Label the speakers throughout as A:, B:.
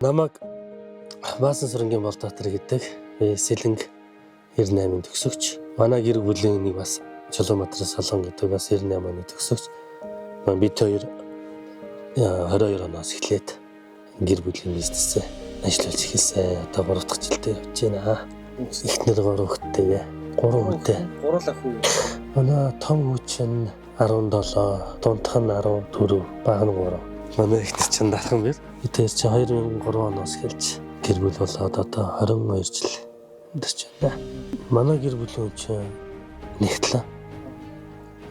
A: Намайг Баасан Сүрэнгийн Болдоотор гэдэг Сэлэнг 98-ын төгсөгч. Манай гэр бүлийн нэг бас Чулуунбаатар Солон гэдэг бас 98 оны төгсөгч. Бид хоёр 22 оноос эхлээд гэр бүлийн бизнесээ ажиллаж эхэлсэн. Одоо 3 дахь жилдээ явж байна. Эхнэр 3 хүүхэдтэй. 3 хүүхэдтэй.
B: Гурлах хүү.
A: Манай том хүү чинь 17, дундх нь 14, баг нь 3. Манай ихтэй чинь дархан бэр. Бид чи 2003 оноос эхэлж гэр бүл болоод одоо 22 жил амьдарч байна. Манай гэр бүлийн чинь нэгтлээ.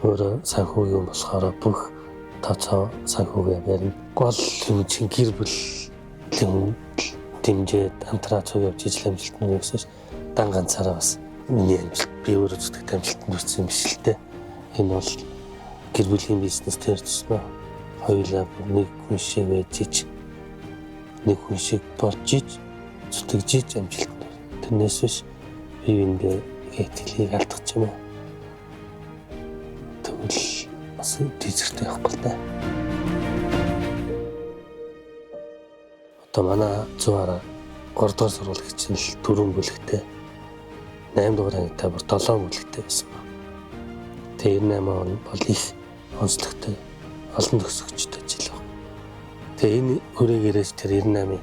A: Өөр санхүү юм болохоор бүх тооцоо санхүүгээ барина. Гол юм чинь гэр бүлийн дэмжээд хамтраа цуг явж ижил амжилтанд өгсөн ш. Дан ганцаараа бас миний амжилт би өөрөө зүтгэх амжилтанд хүрсэн юм биш л дээ. Энэ бол гэр бүлийн бизнес дээр тусмаа хоёулаа нэг хүн шиг байж нэг хүн шиг болж зүтгэж амжилтанд. Тэрнээс биш би эндээ ихтгэлийг алдах юм уу? Тэгвэл бас тийзэртэй явахгүй л дээ. Одоо манай зуаараа 3 дугаар сургууль чинь л 4 бүлэгтэй 8 дугаар ангитай бүр 7 бүлэгтэй байсан ба. Тэгээ 98 он бол их онцлогтой олон төгсөгчтэй жил баг. Тэгээ энэ хүрээгээрээс тэр 98-ийн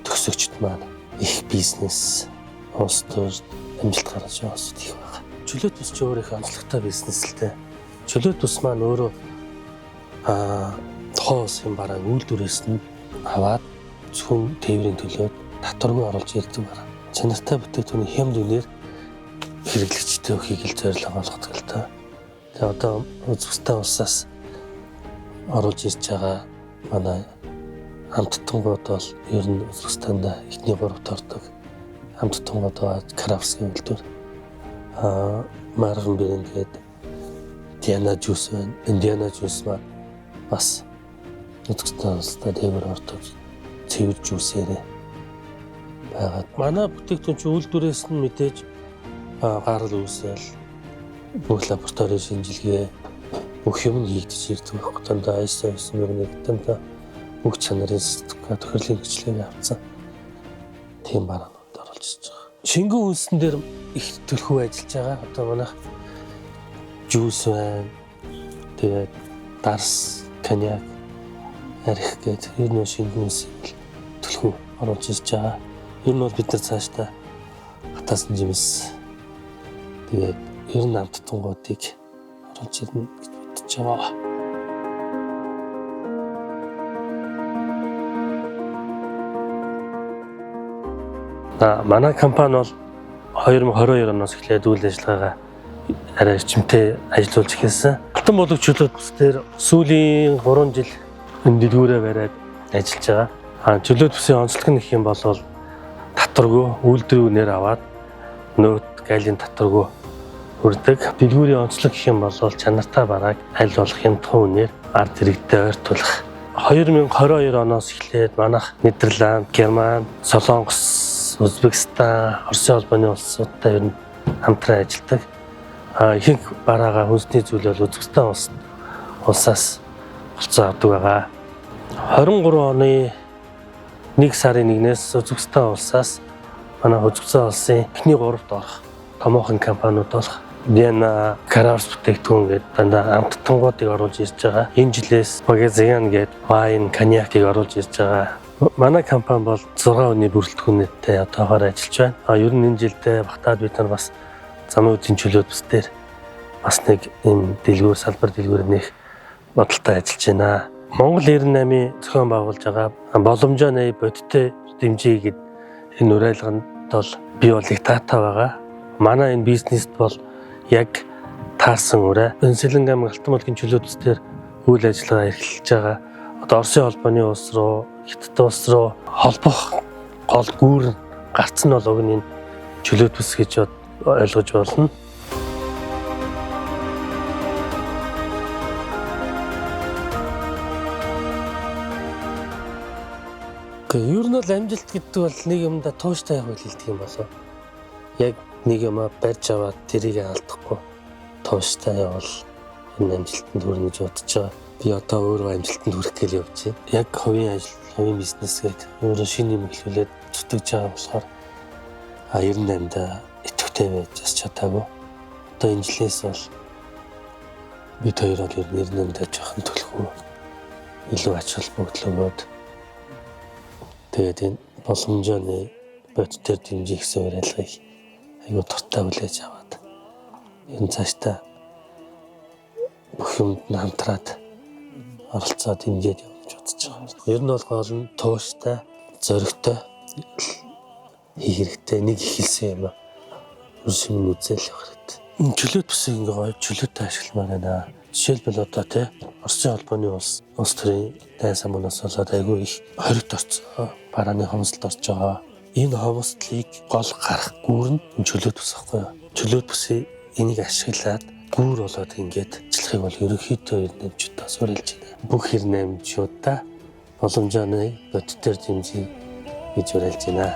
A: төгсөгчд маань их бизнес улс төр амжилт гаргаж явсан их байна. Чөлөөт ус ч өөр их онцлогтой бизнес л дээ. Чөлөөт ус маань өөрөө тухайн улсын бараг үйлдвэрээс нь аваад зөвхөн тээврийн төлөөд татваргүй оруулж ирдэг байна. Чанартай бүтээгдэхүүний хямд үнээр хэрэглэгчтэй өгөхийг л зорилго болгодог л доо. Тэгээ одоо үзэсгэлэнтэй улсаас оруулж ирж байгаа манай хамттангууд бол ер нь Узбекистанд эхний 3-т ордог. Хамттангууд ба Каравскийн үйлдвэр Марган брэнд Диана жуус байна. Диана жуус маань бас Узбекистан улсад тээвэр ордог цэвэр жуусээрээ байгаа. Манай бүтээгдэхүүн чинь үйлдвэрээс нь мэдээж гарал үүсэл бүх лабораторийн шинжилгээ бүх юм хийгдэж ирдэг байхгүй. Тандаа ISO 9001 тандаа бүх чанарын сертификат тохирлын хөгжлийг авсан. Тийм бараанууд оруулж ирж байгаа. Шингэн үнсэн дээр их төлхөө ажиллаж байгаа. Одоо манайх жуус байна. Тэгээд дарс, коньяк, арх гэдэг ер нь шингэн үнсэн төлхөө оруулж ирж байгаа. Ер нь бол бид нар цаашдаа хатаасан жимс тэгээд ер нь амттангуудыг оруулж ирнэ гэж бодож байгаа. Манай компани бол 2022 оноос эхлээд үйл ажиллагаагаа арай эрчимтэй ажиллуулж эхэлсэн. Алтан боловч чөлөөт ус дээр сүүлийн 3 жил энэ дэлгүүрээ бариад ажиллаж байгаа. Чөлөөт усын онцлог нь гэх юм бол татваргүй үйлдвэрийн үнээр аваад нөт гайлын татваргүй хүрдэг. Дэлгүүрийн онцлог гэх юм бол чанартай барааг аль болох хямдхан үнээр ард иргэдэд ойртуулах. 2022 оноос эхлээд манайх Нидерланд, Герман, Солонгос, Узбекистан, Оросын холбооны улсуудтай ер нь хамтран ажилладаг. Ихэнх бараагаа хүнсний зүйл бол Узбекистан улсаас болцоо авдаг байгаа. 23 оны 1 сарын 1-ээс Узбекистан улсаас манай Узбекистан улсын эхний 3-т орох томоохон компаниуд болох Диана, Каравс бүтээгдэхүүн гэдэг дандаа амттангуудыг оруулж ирж байгаа. Энэ жилээс Магазин гэдэг вайн, коньякийг оруулж ирж байгаа. Манай компани бол 6 өдрийн бүрэлдэхүүнтэй одоогоор ажиллаж байна. Ер нь энэ жилдээ багтаад бид нар бас замын үеийн чөлөөт ус дээр бас нэг энэ дэлгүүр, салбар дэлгүүр нэх бодолтой ажиллаж байна. Монгол 98-ийн зохион байгуулж байгаа боломжоо нэ бодиттой дэмжиж гэдэг энэ уриалганд бол би бол их таатай байгаа. Манай энэ бизнест бол яг таарсан ураа. Сэлэнг аймаг Алтан болгийн чөлөөт ус дээр үйл ажиллагаа эрхэлж байгаа. Одоо Оросын холбооны улс руу, Хятад улс руу холбох гол гүүр гарц нь бол уг нь энэ чөлөөт ус гэж ойлгож болно. Ер нь бол амжилт гэдэг бол нэг юмда тууштай явах хэлдэг юм болоо. Яг нэг юм барьж аваад тэрийг алдахгүй тууштай явал энэ амжилтанд хүрнэ гэж бодож байгаа. Би одоо өөрөө амжилтанд хүрэх гээл явж байна. Яг хувийн ажил хувийн бизнес гэдэг өөрөө шинэ юм эхлүүлээд зүтгэж байгаа болохоор 98-да идэвхтэй байж бас чадаагүй. Одоо энэ жилээс бол бид хоёр бол 98-д жоохон төлөхгүй илүү ач холбогдлогод тэгээд энэ боломжооны бодитоор дэмжих гэсэн уриалгыг айгүй дуртай хүлээж аваад энэ цаашдаа бүх юмд хамтраад оролцоо дэмжиж явж бодож байгаа. Ер нь бол гол нь тууштай, зоригтой хийх хэрэгтэй. Нэг ихэлсэн юм аа. Үрсийн үзэл явах хэрэгтэй. Энэ чөлөөт бүсийг ингээ гоё чөлөөтэй ашигламаар байна. Жишээлбэл одоо тий Оросын холбооны улс төрийн дайн самуунаас болоод айгүй их хоригт орцсон. Барааны хомсолд орж байгаа. Энэ хомсдлыг гол гарах гүүр нь чөлөөт бүс ахгүй юу? Чөлөөт бүсийг энийг ашиглаад гүүр болоод ингээд ажиллахыг бол ерөнхийдөө нэмжүүдээс уриалж байна. Бүх хэр нэмжүүдээ боломжооны бодитоор дэмжиж гэж уриалж байна.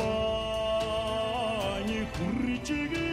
B: Kambanyi kuricigi